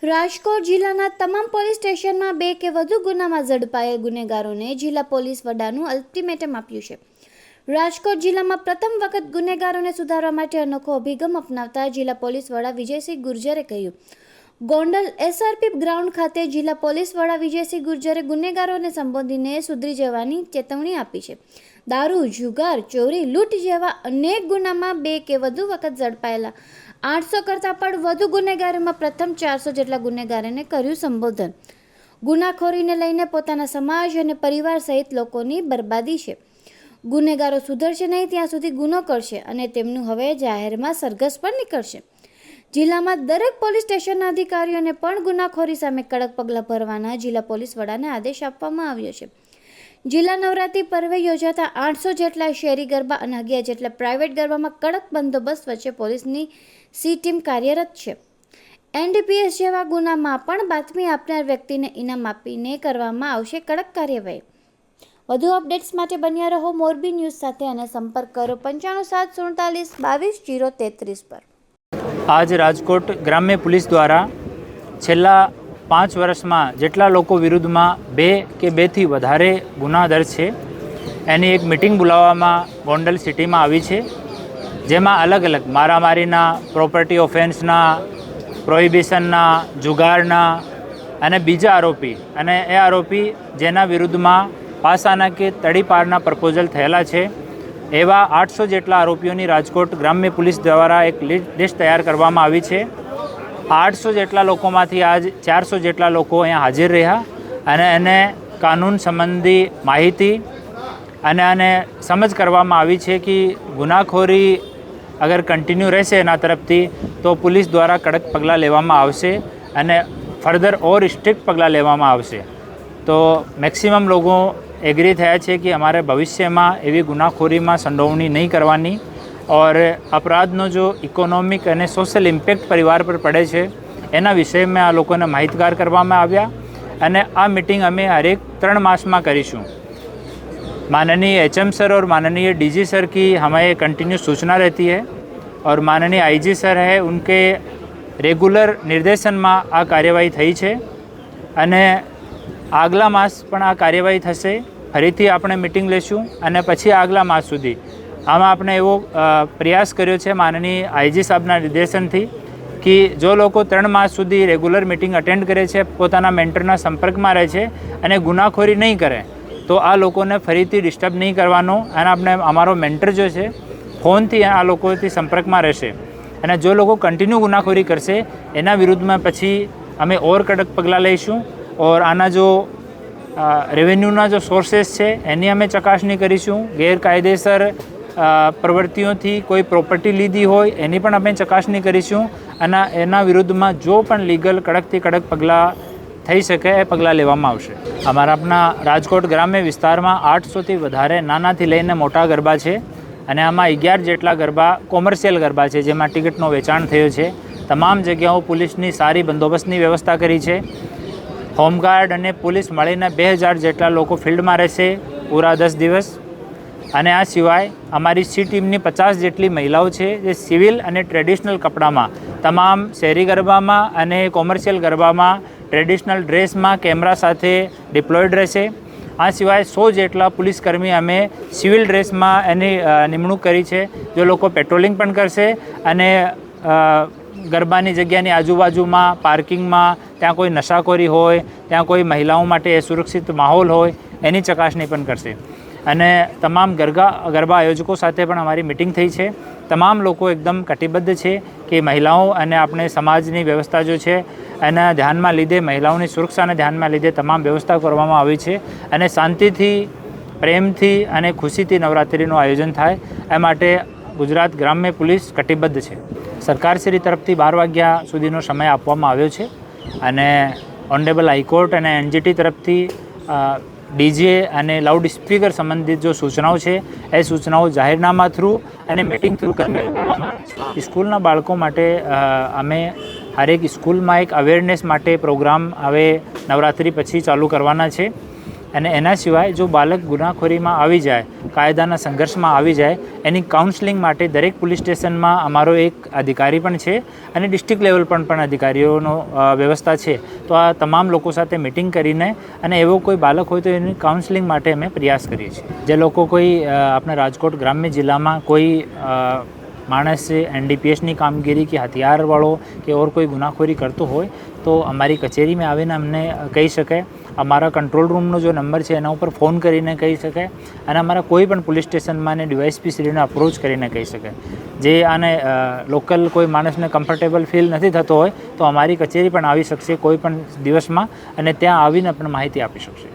રાજકોટ જિલ્લાના તમામ પોલીસ સ્ટેશનમાં 2 કે વધુ ગુનામાં ઝડપાયેલ ગુનેગારોને જિલ્લા પોલીસ વડાનું અલ્ટિમેટમ આપ્યું છે. રાજકોટ જિલ્લામાં પ્રથમ વખત ગુનેગારોને સુધારવા માટે અનોખો અભિગમ અપનાવતા જિલ્લા પોલીસ વડા વિજયસિંહ ગુર્જરે કહ્યું. ગોંડલ એસઆરપી ગ્રાઉન્ડ ખાતે જિલ્લા પોલીસ વડા વિજયસિંહ ગુર્જરે ગુનેગારોને સંબોધીને સુધરી જવાની ચેતવણી આપી છે. દારૂ, જુગાર, ચોરી, લૂંટ જેવા અનેક ગુનામાં 2 કે વધુ વખત ઝડપાયેલા 800 કરતાં પણ વધુ ગુનેગારોમાં પ્રથમ 400 જેટલા ગુનેગારોને કર્યું સંબોધન. ગુનાખોરીને લઈને પોતાના સમાજ અને પરિવાર સહિત લોકોની બરબાદી છે. ગુનેગારો સુધરશે નહીં ત્યાં સુધી ગુનો કરશે અને તેમનું હવે જાહેરમાં સરઘસ પણ નીકળશે. જિલ્લામાં દરેક પોલીસ સ્ટેશનના અધિકારીઓને પણ ગુનાખોરી સામે કડક પગલાં ભરવાના જિલ્લા પોલીસ વડાને આદેશ આપવામાં આવ્યો છે. જિલ્લા નવરાત્રી પર્વે યોજાતા 800 જેટલા શહેરી ગરબા અને 11 જેટલા પ્રાઇવેટ ગરબામાં કડક બંદોબસ્ત વચ્ચે પોલીસની સી ટીમ કાર્યરત છે. એનડીપીએસ જેવા ગુનામાં પણ બાતમી આપનાર વ્યક્તિને ઇનામ આપીને કરવામાં આવશે કડક કાર્યવાહી. વધુ અપડેટ્સ માટે બન્યા રહો મોરબી ન્યૂઝ સાથે અને સંપર્ક કરો 9574422033 પર. આજ રાજકોટ ગ્રામ્ય પોલીસ દ્વારા છેલ્લા 5 વર્ષમાં જેટલા લોકો વિરુદ્ધમાં 2 કે 2થી વધારે ગુના દર્જ છે એની એક મિટિંગ બોલાવવામાં ગોંડલ સિટીમાં આવી છે. જેમાં અલગ અલગ મારામારીના, પ્રોપર્ટી ઓફેન્સના, પ્રોહિબિશનના, જુગારના અને બીજા આરોપી અને એ આરોપી જેના વિરુદ્ધમાં પાસાના કે તડીપારના પ્રપોઝલ થયેલા છે એવા 800 જેટલા આરોપીઓની રાજકોટ ગ્રામ્ય પોલીસ દ્વારા એક લિસ્ટ તૈયાર કરવામાં આવી છે. 800 જેટલા લોકોમાંથી આજ 400 જેટલા લોકો અહીંયા હાજર રહ્યા અને એને કાનૂન સંબંધી માહિતી અને સમજ કરવામાં આવી છે કે ગુનાખોરી અગર કન્ટિન્યુ રહેશે એના તરફથી તો પોલીસ દ્વારા કડક પગલાં લેવામાં આવશે અને ફર્ધર ઓર સ્ટ્રિક્ટ પગલાં લેવામાં આવશે. તો મેક્સિમમ લોકો એગ્રી થયા છે કે અમારે ભવિષ્યમાં એવી ગુનાખોરીમાં સંડોવણી નહીં કરવાની और अपराधનો जो ઇકોનોમિક અને સોશિયલ ઇમ્પેક્ટ પરિવાર પર પડે છે એના વિષયમાં આ લોકોને માહિતગાર કરવામાં આવ્યા અને આ મીટિંગ અમે હરેક 3 માસમાં કરીશું. माननीय एचएम सर और माननीय डीजी सर की हमें कंटिन्यू सूचना रहती है और माननीय आईजी सर है उनके रेगुलर निर्देशन में आ कार्यवाही थई है અને આગલા માસ પણ આ કાર્યવાહી થશે. ફરીથી આપણે મિટિંગ લેશું અને પછી આગલા માસ સુધી આમાં આપણે એવો પ્રયાસ કર્યો છે માનનીય આઈજી સાહેબના નિર્દેશનથી કે જો લોકો 3 માસ સુધી રેગ્યુલર મિટિંગ અટેન્ડ કરે છે, પોતાના મેન્ટરના સંપર્કમાં રહે છે અને ગુનાખોરી નહીં કરે તો આ લોકોને ફરીથી ડિસ્ટર્બ નહીં કરવાનો અને આપણે અમારો મેન્ટર જો છે ફોનથી આ લોકોથી સંપર્કમાં રહેશે અને જો લોકો કન્ટિન્યુ ગુનાખોરી કરશે એના વિરુદ્ધમાં પછી અમે ઓર કડક પગલાં લઈશું ઓર આના જો રેવન્યુના જો સોર્सेस છે એની અમે ચકાસણી કરીશું. ગેરકાયદેસર પ્રવૃત્તિઓથી કોઈ પ્રોપર્ટી લીધી હોય એની પણ અમે ચકાસણી કરીશું અને એના વિરુદ્ધમાં જો પણ લીગલ કડકથી કડક પગલાં થઈ શકે એ પગલાં લેવામાં આવશે. અમારા આપણા રાજકોટ ગ્રામ્ય વિસ્તારમાં 800થી વધારે નાનાથી લઈને મોટા ગરબા છે અને આમાં 11 જેટલા ગરબા કોમર્શિયલ ગરબા છે જેમાં ટિકિટનું વેચાણ થયું છે. તમામ જગ્યાઓ પોલીસની સારી બંદોબસ્તની વ્યવસ્થા કરી છે. હોમગાર્ડ અને પોલીસ મળીને 2000 જેટલા લોકો ફિલ્ડમાં રહેશે પૂરા 10 દિવસ અને આ સિવાય અમારી સી ટીમની 50 જેટલી મહિલાઓ છે જે સિવિલ અને ટ્રેડિશનલ કપડામાં તમામ શહેરી ગરબામાં અને કોમર્શિયલ ગરબામાં ટ્રેડિશનલ ડ્રેસમાં કેમેરા સાથે ડિપ્લોયડ રહેશે. આ સિવાય 100 જેટલા પોલીસકર્મી અમે સિવિલ ડ્રેસમાં એની નિમણૂક કરી છે જે લોકો પેટ્રોલિંગ પણ કરશે અને ગરબાની જગ્યાની આજુબાજુમાં પાર્કિંગમાં ત્યાં કોઈ નશાખોરી હોય, ત્યાં કોઈ મહિલાઓ માટે સુરક્ષિત માહોલ હોય એની ચકાસણી પણ કરશે. અને તમામ ગરબા આયોજકો સાથે પણ અમારી મિટિંગ થઈ છે. તમામ લોકો એકદમ કટિબદ્ધ છે કે મહિલાઓ અને આપણે સમાજની વ્યવસ્થા જો છે એના ધ્યાનમાં લીધે, મહિલાઓની સુરક્ષાને ધ્યાનમાં લીધે તમામ વ્યવસ્થા કરવામાં આવી છે અને શાંતિથી, પ્રેમથી અને ખુશીથી નવરાત્રિનું આયોજન થાય એ માટે ગુજરાત ગ્રામ્ય પોલીસ કટિબદ્ધ છે. સરકારશ્રી તરફથી 12 વાગ્યા સુધીનો સમય આપવામાં આવ્યો છે અને ઓનરેબલ હાઈકોર્ટ અને એનજીટી તરફથી ડીજે અને લાઉડ સ્પીકર સંબંધિત જો સૂચનાઓ છે એ સૂચનાઓ જાહેરનામા થ્રુ અને મીટિંગ થ્રુ કરી સ્કૂલના બાળકો માટે અમે હરેક સ્કૂલમાં એક અવેરનેસ માટે પ્રોગ્રામ હવે નવરાત્રિ પછી ચાલુ કરવાના છે અને એના સિવાય જો બાળક ગુનાખોરીમાં આવી જાય, કાયદાના સંઘર્ષમાં આવી જાય, એની કાઉન્સેલિંગ માટે દરેક પોલીસ સ્ટેશનમાં અમારો એક અધિકારી પણ છે અને ડિસ્ટ્રિક્ટ લેવલ પર પણ અધિકારીઓનો વ્યવસ્થા છે. તો આ તમામ લોકો સાથે મિટિંગ કરીને અને એવો કોઈ બાળક હોય તો એની કાઉન્સેલિંગ માટે અમે પ્રયાસ કરીએ છીએ. જે લોકો કોઈ આપણા રાજકોટ ગ્રામ્ય જિલ્લામાં કોઈ માણસ NDPSની કામગીરી કે હથિયારવાળો કે ઓર કોઈ ગુનાખોરી કરતો હોય તો અમારી કચેરીમાં આવીને અમને કહી શકે. અમારા કંટ્રોલ રૂમનો જો નંબર છે એના ઉપર ફોન કરીને કહી શકે અને અમારા કોઈ પણ પોલીસ સ્ટેશનમાં ને DYSP શ્રીને અપ્રોચ કરીને કહી શકે. જે આને લોકલ કોઈ માણસને કમ્ફર્ટેબલ ફીલ નથી થતો હોય તો અમારી કચેરી પણ આવી શકશે કોઈ પણ દિવસમાં અને ત્યાં આવીને પણ માહિતી આપી શકશે.